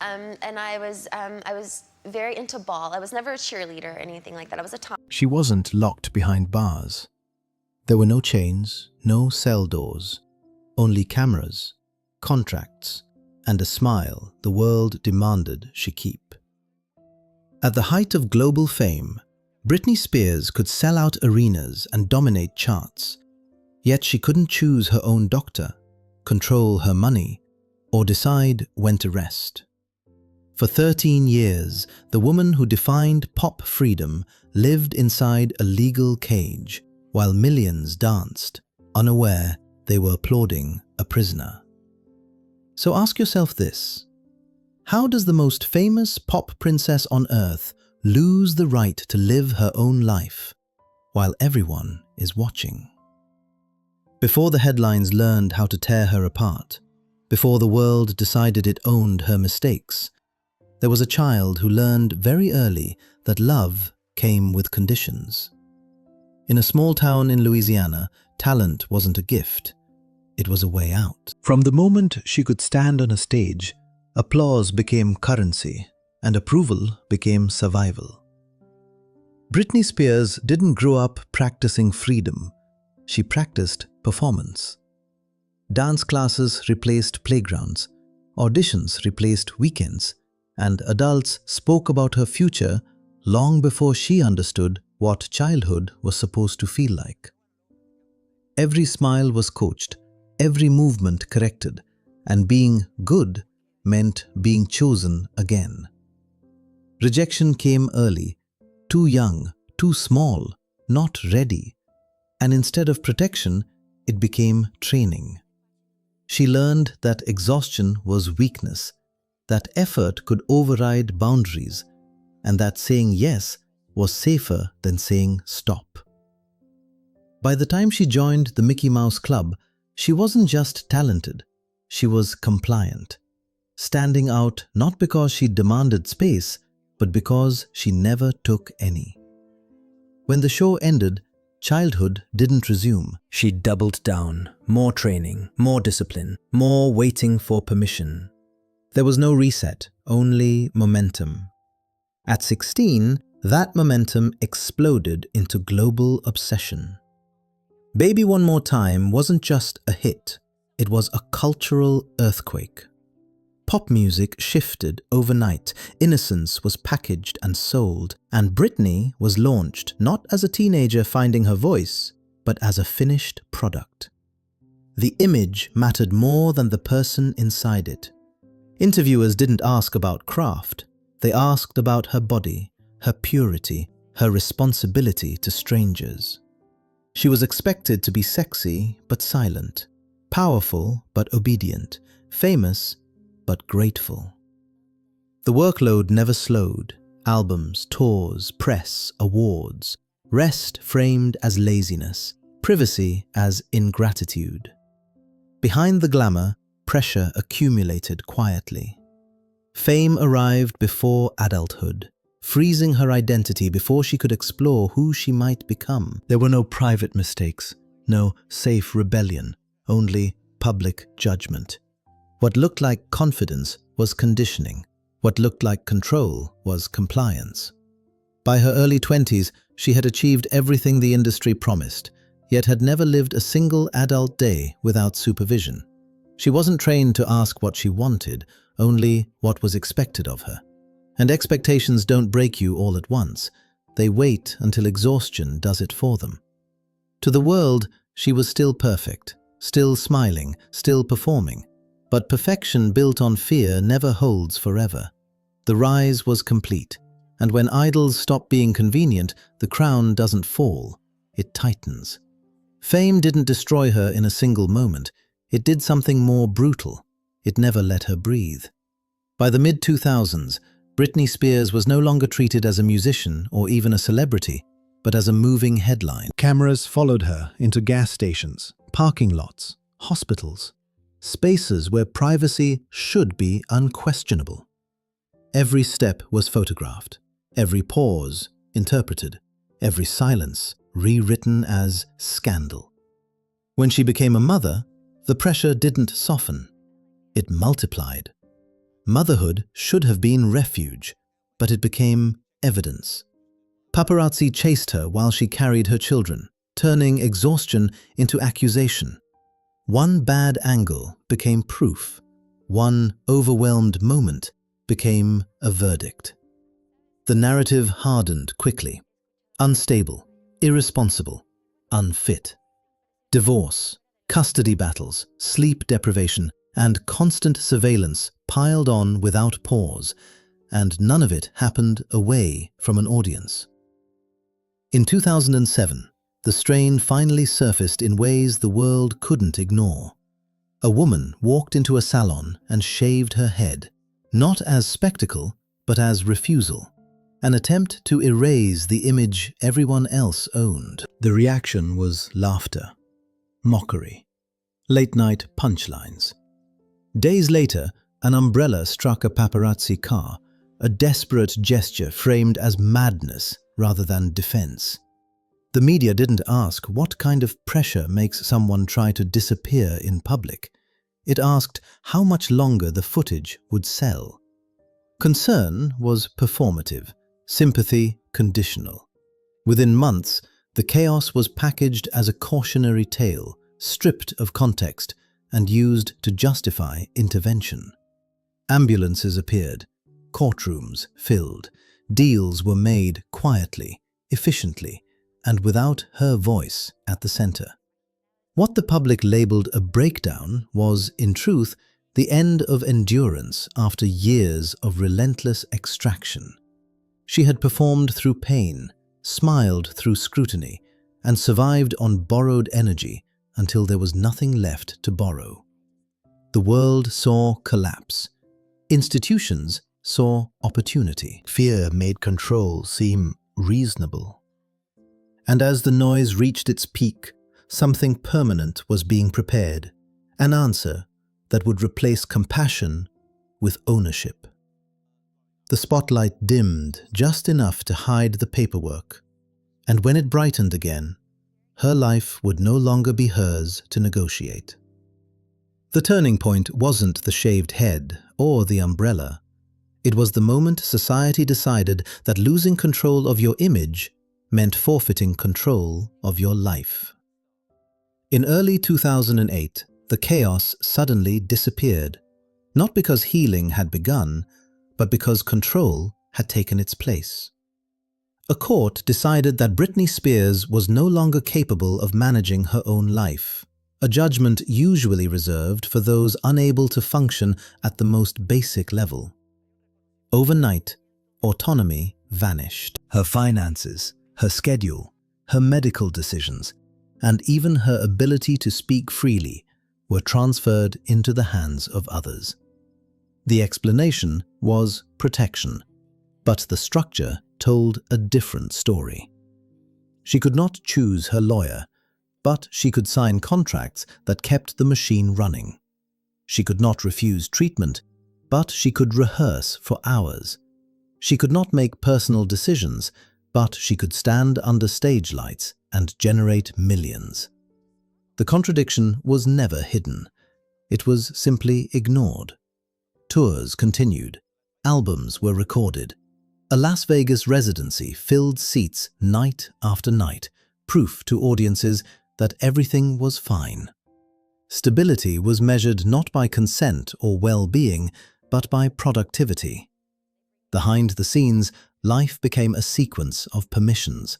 And I was very into ball. I was never a cheerleader or anything like that. I was a tom. She wasn't locked behind bars. There were no chains, no cell doors, only cameras, contracts, and a smile the world demanded she keep. At the height of global fame, Britney Spears could sell out arenas and dominate charts, yet she couldn't choose her own doctor, control her money, or decide when to rest. For 13 years, the woman who defined pop freedom lived inside a legal cage, while millions danced, unaware they were applauding a prisoner. So ask yourself this: how does the most famous pop princess on earth lose the right to live her own life while everyone is watching? Before the headlines learned how to tear her apart, before the world decided it owned her mistakes, there was a child who learned very early that love came with conditions. In a small town in Louisiana, talent wasn't a gift, it was a way out. From the moment she could stand on a stage, applause became currency, and approval became survival. Britney Spears didn't grow up practicing freedom, she practiced performance. Dance classes replaced playgrounds, auditions replaced weekends, and adults spoke about her future long before she understood what childhood was supposed to feel like. Every smile was coached, every movement corrected, and being good meant being chosen again. Rejection came early, too young, too small, not ready, and instead of protection, it became training. She learned that exhaustion was weakness, that effort could override boundaries, and that saying yes was safer than saying stop. By the time she joined the Mickey Mouse Club, she wasn't just talented, she was compliant, standing out not because she demanded space, but because she never took any. When the show ended, childhood didn't resume. She doubled down, more training, more discipline, more waiting for permission. There was no reset, only momentum. At 16, that momentum exploded into global obsession. Baby One More Time wasn't just a hit, it was a cultural earthquake. Pop music shifted overnight, innocence was packaged and sold, and Britney was launched not as a teenager finding her voice, but as a finished product. The image mattered more than the person inside it. Interviewers didn't ask about craft, they asked about her body, her purity, her responsibility to strangers. She was expected to be sexy but silent, powerful but obedient, famous but grateful. The workload never slowed. Albums, tours, press, awards. Rest framed as laziness, privacy as ingratitude. Behind the glamour, pressure accumulated quietly. Fame arrived before adulthood, freezing her identity before she could explore who she might become. There were no private mistakes, no safe rebellion, only public judgment. What looked like confidence was conditioning. What looked like control was compliance. By her early 20s, she had achieved everything the industry promised, yet had never lived a single adult day without supervision. She wasn't trained to ask what she wanted, only what was expected of her. And expectations don't break you all at once. They wait until exhaustion does it for them. To the world, she was still perfect, still smiling, still performing. But perfection built on fear never holds forever. The rise was complete, and when idols stop being convenient, the crown doesn't fall, it tightens. Fame didn't destroy her in a single moment. It did something more brutal. It never let her breathe. By the mid-2000s, Britney Spears was no longer treated as a musician or even a celebrity, but as a moving headline. Cameras followed her into gas stations, parking lots, hospitals, spaces where privacy should be unquestionable. Every step was photographed, every pause interpreted, every silence rewritten as scandal. When she became a mother, the pressure didn't soften, it multiplied. Motherhood should have been refuge, but it became evidence. Paparazzi chased her while she carried her children, turning exhaustion into accusation. One bad angle became proof. One overwhelmed moment became a verdict. The narrative hardened quickly. Unstable, irresponsible, unfit. Divorce, custody battles, sleep deprivation, and constant surveillance piled on without pause, and none of it happened away from an audience. In 2007, the strain finally surfaced in ways the world couldn't ignore. A woman walked into a salon and shaved her head, not as spectacle, but as refusal, an attempt to erase the image everyone else owned. The reaction was laughter, mockery, late-night punchlines. Days later, an umbrella struck a paparazzi car, a desperate gesture framed as madness rather than defense. The media didn't ask what kind of pressure makes someone try to disappear in public. It asked how much longer the footage would sell. Concern was performative, sympathy conditional. Within months, the chaos was packaged as a cautionary tale, stripped of context, and used to justify intervention. Ambulances appeared, courtrooms filled, deals were made quietly, efficiently, and without her voice at the center. What the public labeled a breakdown was, in truth, the end of endurance after years of relentless extraction. She had performed through pain, smiled through scrutiny, and survived on borrowed energy until there was nothing left to borrow. The world saw collapse. Institutions saw opportunity. Fear made control seem reasonable. And as the noise reached its peak, something permanent was being prepared, an answer that would replace compassion with ownership. The spotlight dimmed just enough to hide the paperwork, and when it brightened again, her life would no longer be hers to negotiate. The turning point wasn't the shaved head or the umbrella. It was the moment society decided that losing control of your image meant forfeiting control of your life. In early 2008, the chaos suddenly disappeared, not because healing had begun, but because control had taken its place. A court decided that Britney Spears was no longer capable of managing her own life, a judgment usually reserved for those unable to function at the most basic level. Overnight, autonomy vanished. Her finances, her schedule, her medical decisions, and even her ability to speak freely were transferred into the hands of others. The explanation was protection, but the structure told a different story. She could not choose her lawyer, but she could sign contracts that kept the machine running. She could not refuse treatment, but she could rehearse for hours. She could not make personal decisions, but she could stand under stage lights and generate millions. The contradiction was never hidden. It was simply ignored. Tours continued. Albums were recorded. A Las Vegas residency filled seats night after night, proof to audiences that everything was fine. Stability was measured not by consent or well-being, but by productivity. Behind the scenes, life became a sequence of permissions.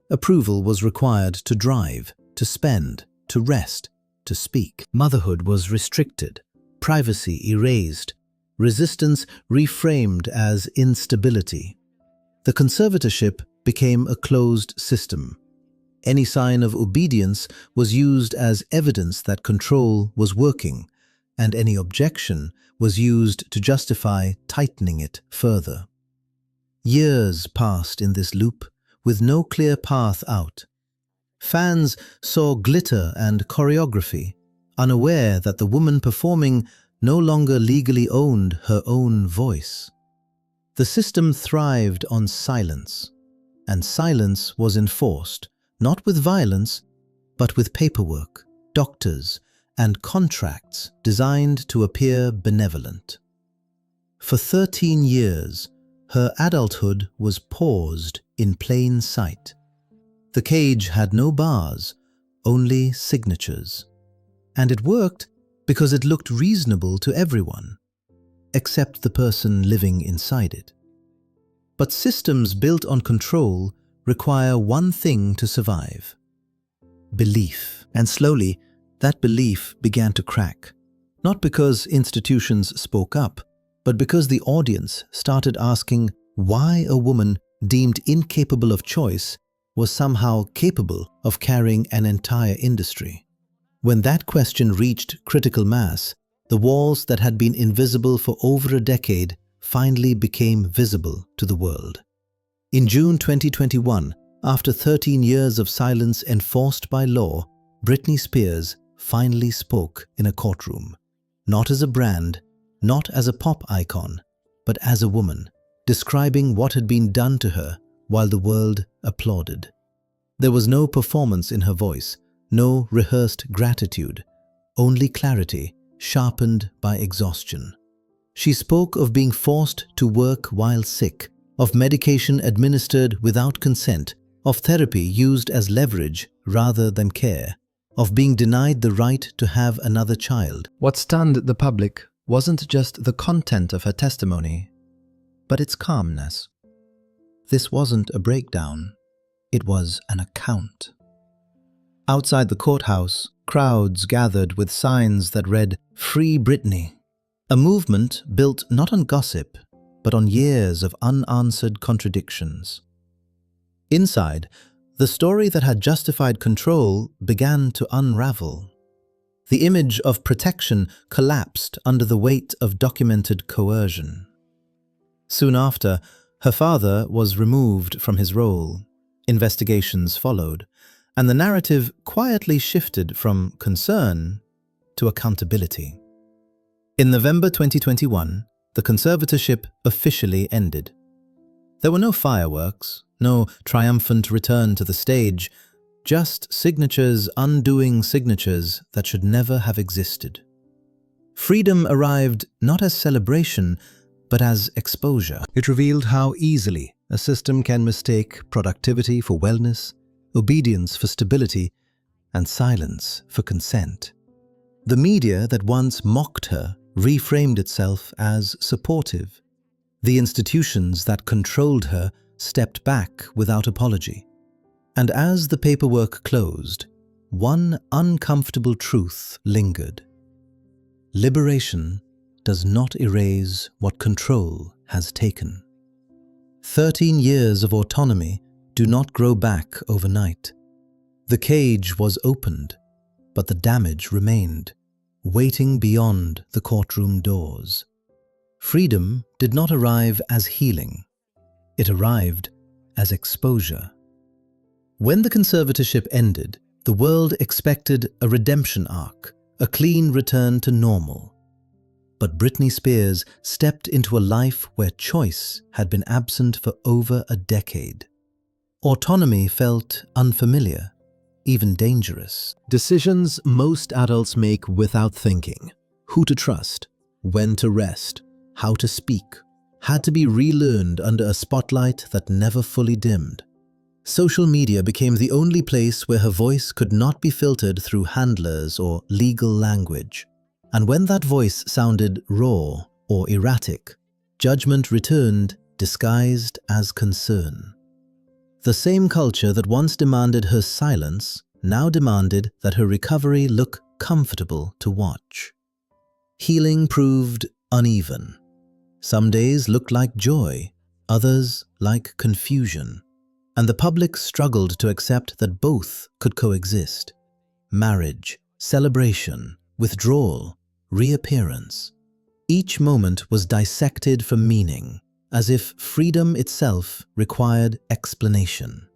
Approval was required to drive, to spend, to rest, to speak. Motherhood was restricted, privacy erased, resistance reframed as instability. The conservatorship became a closed system. Any sign of obedience was used as evidence that control was working, and any objection was used to justify tightening it further. Years passed in this loop, with no clear path out. Fans saw glitter and choreography, unaware that the woman performing no longer legally owned her own voice. The system thrived on silence, and silence was enforced, not with violence, but with paperwork, doctors, and contracts designed to appear benevolent. For 13 years, her adulthood was paused in plain sight. The cage had no bars, only signatures. And it worked because it looked reasonable to everyone, except the person living inside it. But systems built on control require one thing to survive: belief. And slowly, that belief began to crack. Not because institutions spoke up, but because the audience started asking why a woman deemed incapable of choice was somehow capable of carrying an entire industry. When that question reached critical mass, the walls that had been invisible for over a decade finally became visible to the world. In June 2021, after 13 years of silence enforced by law, Britney Spears finally spoke in a courtroom. Not as a brand, not as a pop icon, but as a woman, describing what had been done to her while the world applauded. There was no performance in her voice, no rehearsed gratitude, only clarity sharpened by exhaustion. She spoke of being forced to work while sick, of medication administered without consent, of therapy used as leverage rather than care, of being denied the right to have another child. What stunned the public wasn't just the content of her testimony, but its calmness. This wasn't a breakdown, it was an account. Outside the courthouse, crowds gathered with signs that read, "Free Britney," a movement built not on gossip, but on years of unanswered contradictions. Inside, the story that had justified control began to unravel. The image of protection collapsed under the weight of documented coercion. Soon after, her father was removed from his role. Investigations followed, and the narrative quietly shifted from concern to accountability. In November 2021, the conservatorship officially ended. There were no fireworks, no triumphant return to the stage, just signatures undoing signatures that should never have existed. Freedom arrived not as celebration, but as exposure. It revealed how easily a system can mistake productivity for wellness, obedience for stability, and silence for consent. The media that once mocked her reframed itself as supportive. The institutions that controlled her stepped back without apology. And as the paperwork closed, one uncomfortable truth lingered. Liberation does not erase what control has taken. 13 years of autonomy do not grow back overnight. The cage was opened, but the damage remained, waiting beyond the courtroom doors. Freedom did not arrive as healing. It arrived as exposure. When the conservatorship ended, the world expected a redemption arc, a clean return to normal. But Britney Spears stepped into a life where choice had been absent for over a decade. Autonomy felt unfamiliar, even dangerous. Decisions most adults make without thinking. Who to trust, when to rest, how to speak, had to be relearned under a spotlight that never fully dimmed. Social media became the only place where her voice could not be filtered through handlers or legal language. And when that voice sounded raw or erratic, judgment returned disguised as concern. The same culture that once demanded her silence now demanded that her recovery look comfortable to watch. Healing proved uneven. Some days looked like joy, others like confusion. And the public struggled to accept that both could coexist. Marriage, celebration, withdrawal, reappearance. Each moment was dissected for meaning, as if freedom itself required explanation.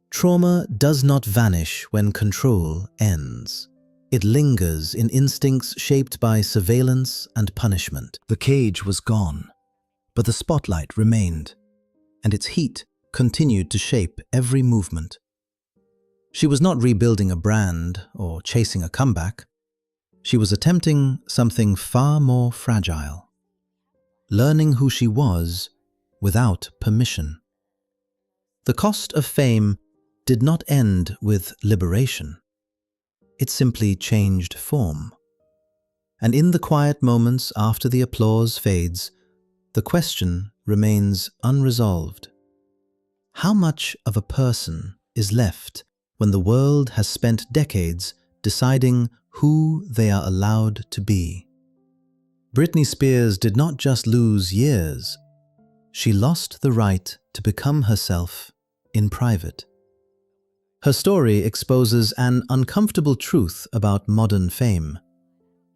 Trauma does not vanish when control ends. It lingers in instincts shaped by surveillance and punishment. The cage was gone, but the spotlight remained, and its heat continued to shape every movement. She was not rebuilding a brand or chasing a comeback. She was attempting something far more fragile. learning who she was without permission. The cost of fame did not end with liberation. It simply changed form. And in the quiet moments after the applause fades, the question remains unresolved. How much of a person is left when the world has spent decades deciding who they are allowed to be? Britney Spears did not just lose years, she lost the right to become herself in private. Her story exposes an uncomfortable truth about modern fame.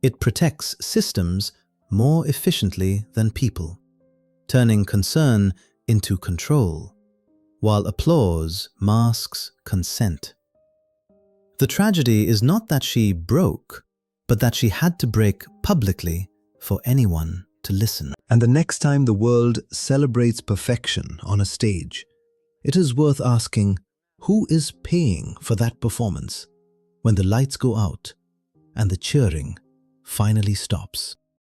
It protects systems more efficiently than people, turning concern into control, while applause masks consent. The tragedy is not that she broke, but that she had to break publicly for anyone to listen. And the next time the world celebrates perfection on a stage, it is worth asking, who is paying for that performance when the lights go out and the cheering finally stops?